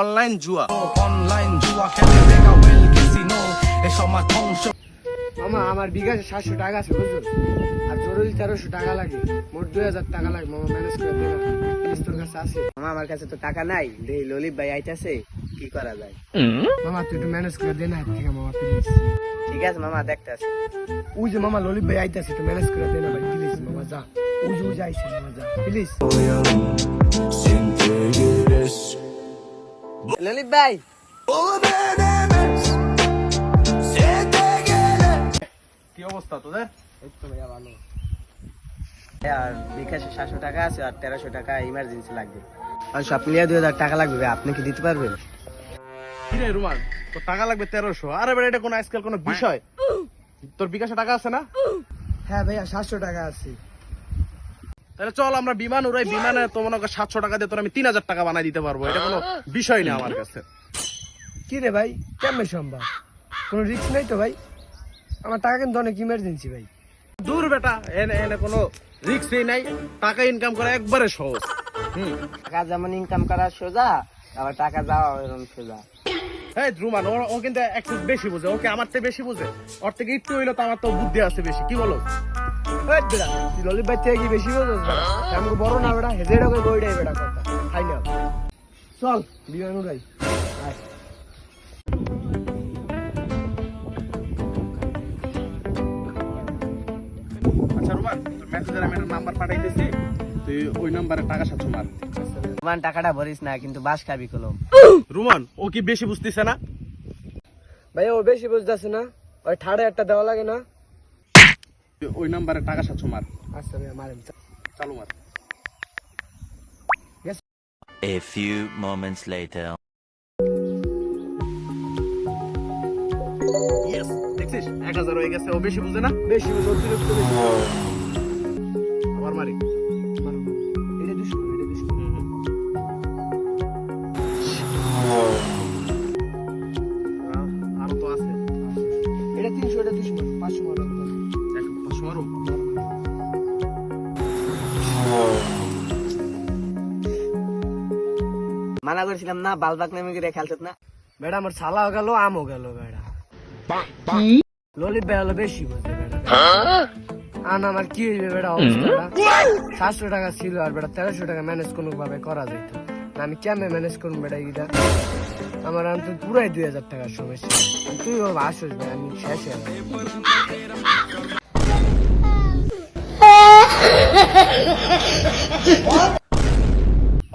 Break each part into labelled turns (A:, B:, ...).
A: Online জুয়া।
B: মামা আমার বিকাশে 700 টাকা আছে বুঝছো, আর জরুরি 1300 টাকা লাগে, মোট 2000 টাকা লাগে। মামা ম্যানেজ করে দে না, প্লিজ তোর কাছে আছে?
C: মামা আমার কাছে তো টাকা নাই, দেই ললিত ভাই আইতাছে, কি করা যায়?
B: মামা তুই একটু ম্যানেজ করে দে না ঠিক মামা প্লিজ।
C: ঠিক আছে মামা, দেখতেছি।
B: ওই যে মামা ললিত ভাই আইতাছে, একটু ম্যানেজ করে দে না ভাই প্লিজ মামা, যা। ওই যে আইছে মামা, যা প্লিজ।
C: ললিত ভাই,
A: কি অবস্থা তোদের?
B: এই তো ভাইয়া ভালো।
C: আর বিকাশে 700 টাকা আছে আর 1300 টাকা ইমার্জেন্সি লাগবে, আর সব মিলিয়ে 2000 টাকা লাগবে ভাই, আপনি কি দিতে পারবেন?
A: কি রে রুমান, তোর টাকা লাগবে 1300? আরে বেটা, এটা কোনো আজকাল কোনো বিষয়? তোর বিকাশে টাকা আছে না?
B: হ্যাঁ ভাইয়া 700 টাকা আছে।
A: তাহলে চল আমরা বিমান উড়াই, বিমানে তো মনে কর 700 টাকা দিয়ে তোর আমি 3000 টাকা বানাই দিতে পারবো, এটা কোনো বিষয় না আমার কাছে।
B: কি রে ভাই, কেমন সম্ভব? কোনো রিস্ক নাই তো ভাই, আমার টাকা কিন্তু অনেক ইমার্জেন্সি ভাই।
A: দূর বেটা, এনে এনে কোনো রিস্কই নাই, টাকা ইনকাম করা একবারে সহজ।
C: টাকা যেমন ইনকাম করা সোজা, আবার টাকা যাওয়া এরকম সোজা।
A: এই রুমান, ও কিন্তু একটু বেশি বুঝে, ওকে আমার থেকে বেশি বুঝে, ওর থেকে একটু হইলো তো আমার তো বুদ্ধি আছে বেশি, কি বলো?
B: এই বেটা, তুই ললিত ভাই থেকে কি বেশি বোঝস? আমাকে বড় না বেটা, হেজেটা করে বইটাই বেটা কথা খাই না। চল বিমান উড়াই। আয়।
A: আচ্ছা রুমান, তোর মেসেঞ্জারে আমি একটা নাম্বার পাঠাইতেছি, তুই ওই নাম্বারে টাকা 700 মার।
C: তোমার টাকাটা ভরিস না, কিন্তু বাস খাবি কলম।
A: রুমান, ও কি বেশি বুঝতেছে না?
B: ভাই ও বেশি বুঝতেছে না, ওই ঠাড়ে একটা দেওয়া লাগে না।
A: তুই ওই নাম্বারে টাকা 700 মার।
B: আচ্ছা ভাই মারেন।
A: চালু মার।
D: A few moments later.
A: Yes, দেখছিস 1000 হয়ে গেছে, ও বেশি বুঝে না?
B: বেশি বুঝ, অতিরিক্ত বেশি।
A: আবার মারি।
B: মারো, মারো। এটা দুশো, এটা দুশো।
A: আরো তো আছে।
B: এটা 300, এটা 200, 500 মারো।
A: 500 মারো।
C: মানা করেছিলাম না, বালবাক নামে করে খেলছত না।
B: বেটা আমার ছালাও গেল, আমও গেল বেটা। ললিত ভাই হলো বেশি বুঝে বেটা। আন আমার কি হইবে বেটা অবস্থাটা? 700 টাকা ছিল আর বেটা 1300 টাকা ম্যানেজ কোনো ভাবে করা যেত না। আমি কেমনে ম্যানেজ করবো বেটা এটা? আমার আনতে পুরাই 2000 টাকার সমস্যা। তুই ও আসিস ভাই, আমি শেষ হয়ে গেলাম।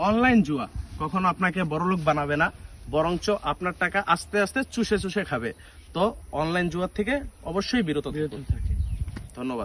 A: অনলাইন জুয়া কখনো আপনাকে বড়লোক বানাবে না, বরঞ্চ আপনার টাকা আস্তে আস্তে চুষে চুষে খাবে। তো অনলাইন জুয়ার থেকে অবশ্যই বিরত থাকুন। ধন্যবাদ।